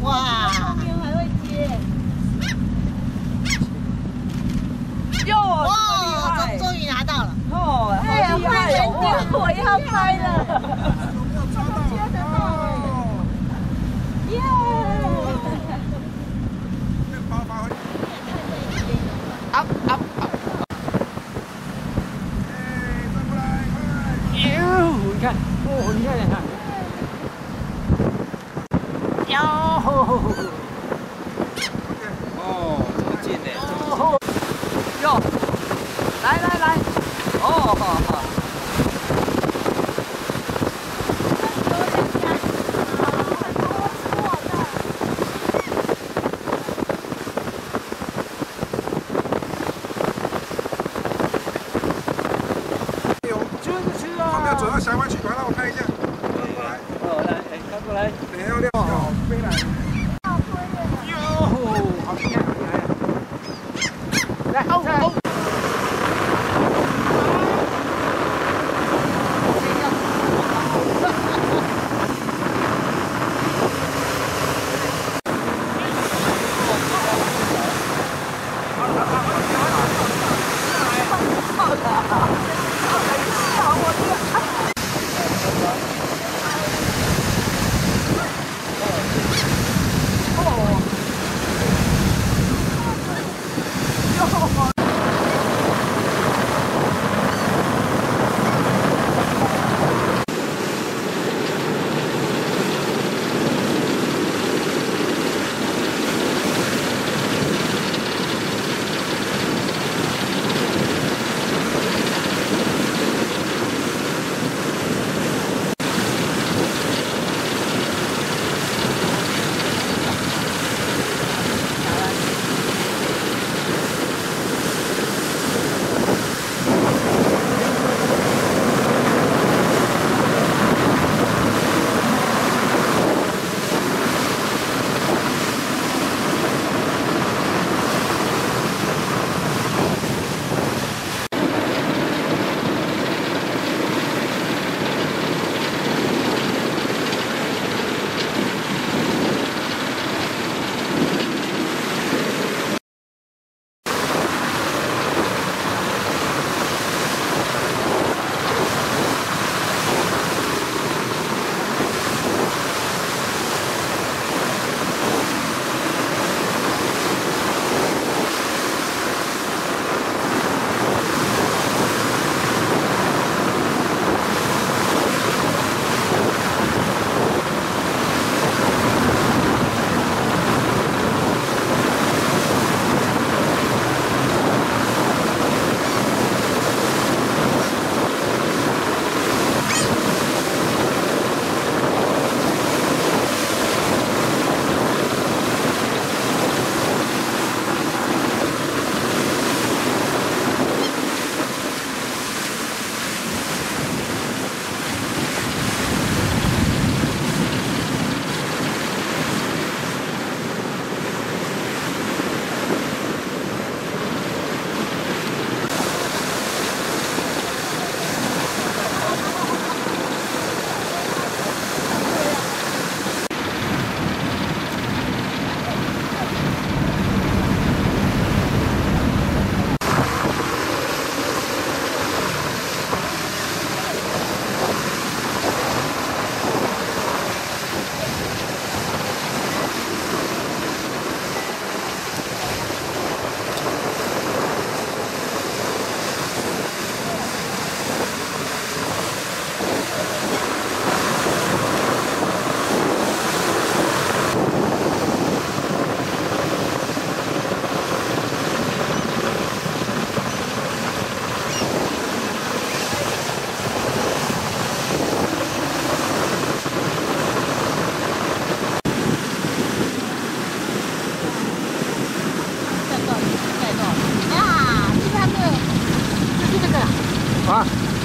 哇！后面还会接。哟，哇！终于拿到了。哦，哎呀，快点丢，我要拍了。接得到哎！耶！up up up！ 哟，你看，哦，你看，你看。 哟，哦，超近的，哟，来，哦，好。旁边走到峡湾去，让我看一下。过来，看过来。要飞来。哟，好厉害，来，哦。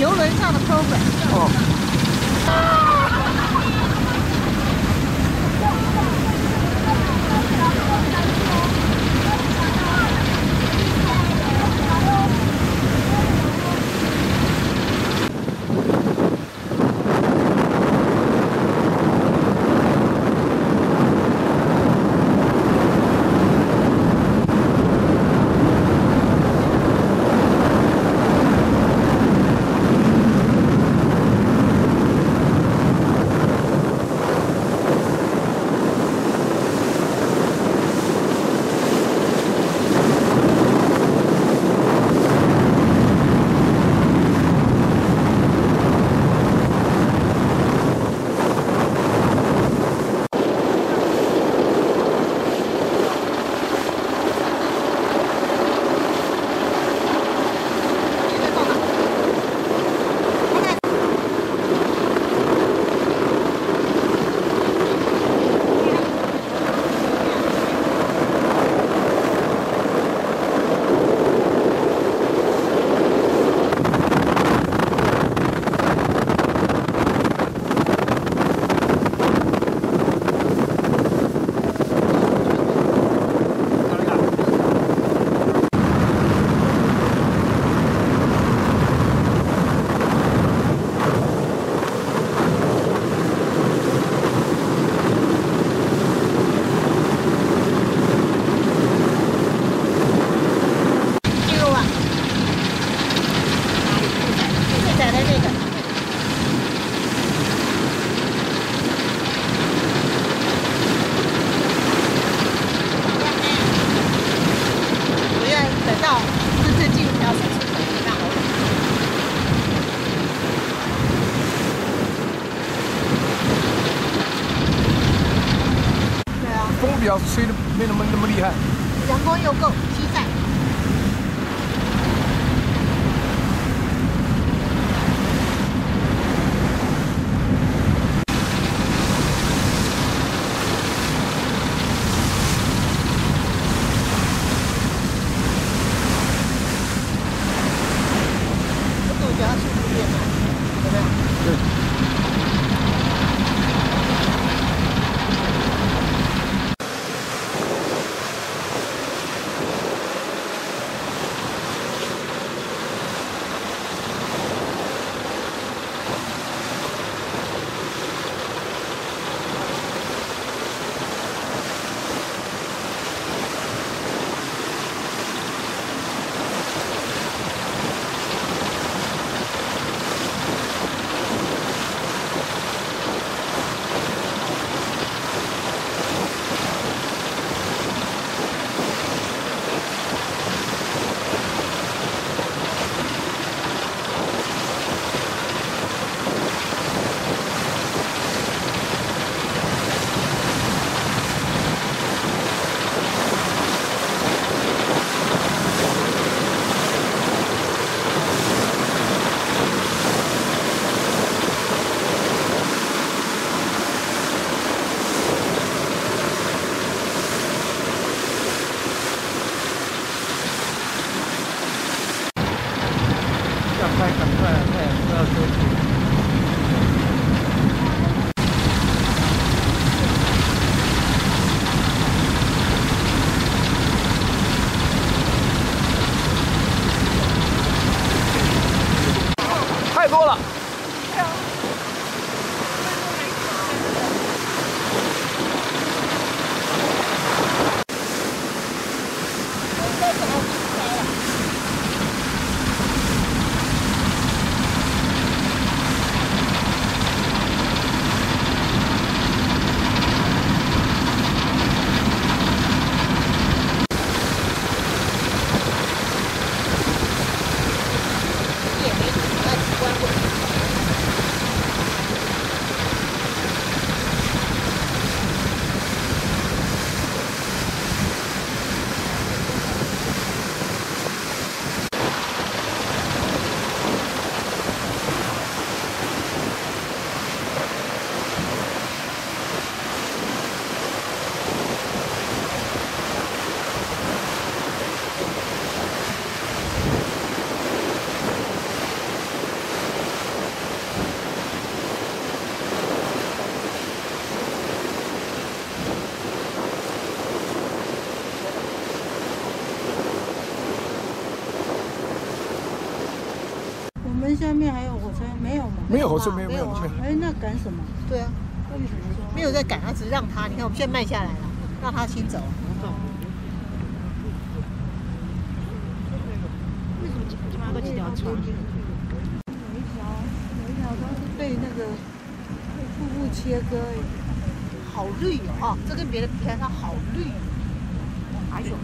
游轮上的 program。哦。要吹的没那么厉害。阳光又够，期待。我觉得速度变慢，有没有？对。 赶快，太阳都要收起。太多了。我们下面还有火车没有吗？没有火车，没有。哎，那赶什么？对啊，为什么说没有在赶？他只是让他，你看我们现在慢下来了，让他先走。为什么这么几条船？有一条都是被那个瀑布切割，好绿哦！这跟别的比起来，它好绿。哎呦！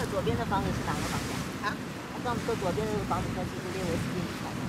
左边的房子是哪个房子啊？上次说左边那个房子跟其实列为是电子房吗？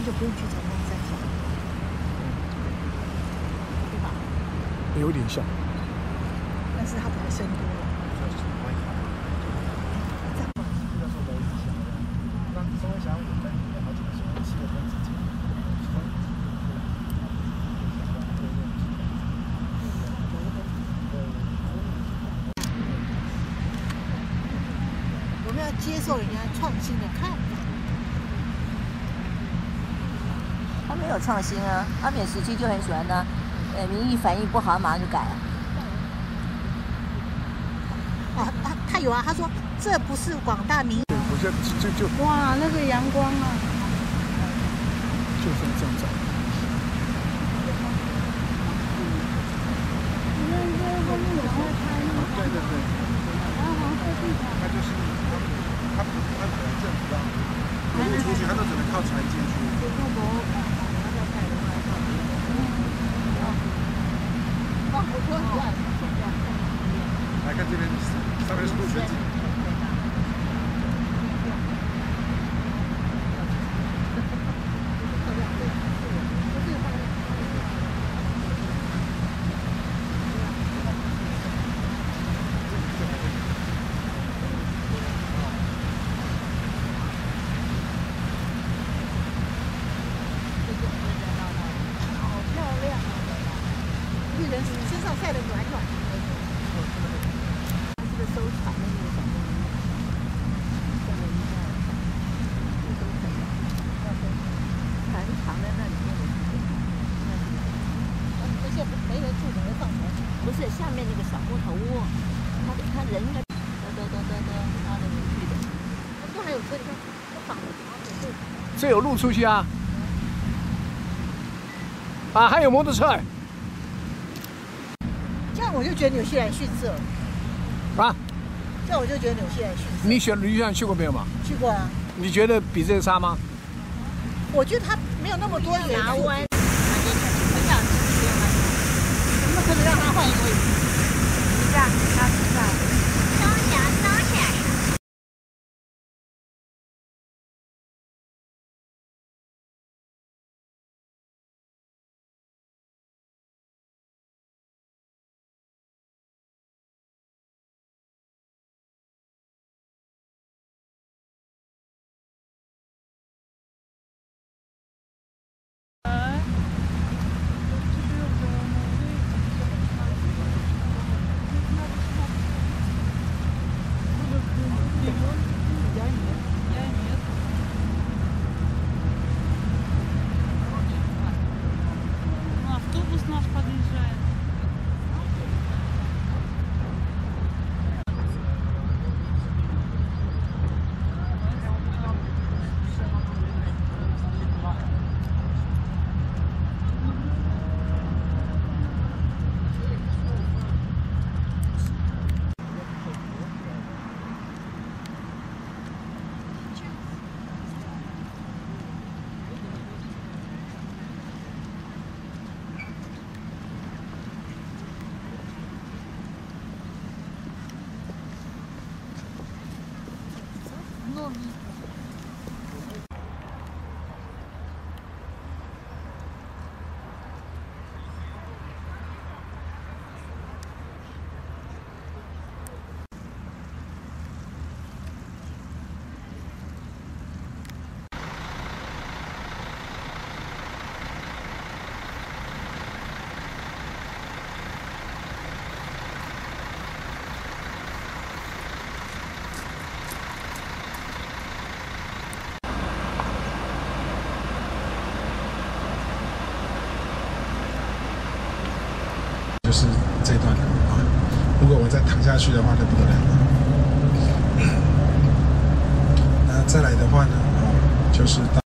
就不用去长冈山下，对吧？有点像。但是它比较深多了。我们要接受人家创新的看法。他没有创新啊，阿扁时期就很喜欢他，民意反应不好，马上就改了。他有啊，他说这不是广大民。我现在就哇，那个阳光啊，就是这样照。对对对。然后黄色地毯，他就是他可能政府让路出去，他都只能靠船进去。来看这边，上面是陆泉井。绿人身上晒得暖暖的。这个收藏的那个小动物，船藏在那里面的。这些没人住，没人放船。不是下面那个小木头窝，他人应该拉得进去的。都还有车，你看，都绑着绑着。这有路出去啊！啊，还有摩托车。这样我就觉得纽西兰逊色。啊？这样我就觉得纽西兰逊色。你纽西兰去过没有嘛？去过啊。你觉得比这个差吗？我觉得它没有那么多元素。湾，怎么可能让他换一个位置？这样，他知道。Автобус наш подъезжает. Ну,就是这段啊，如果我再躺下去的话就不得了了。那再来的话呢，就是到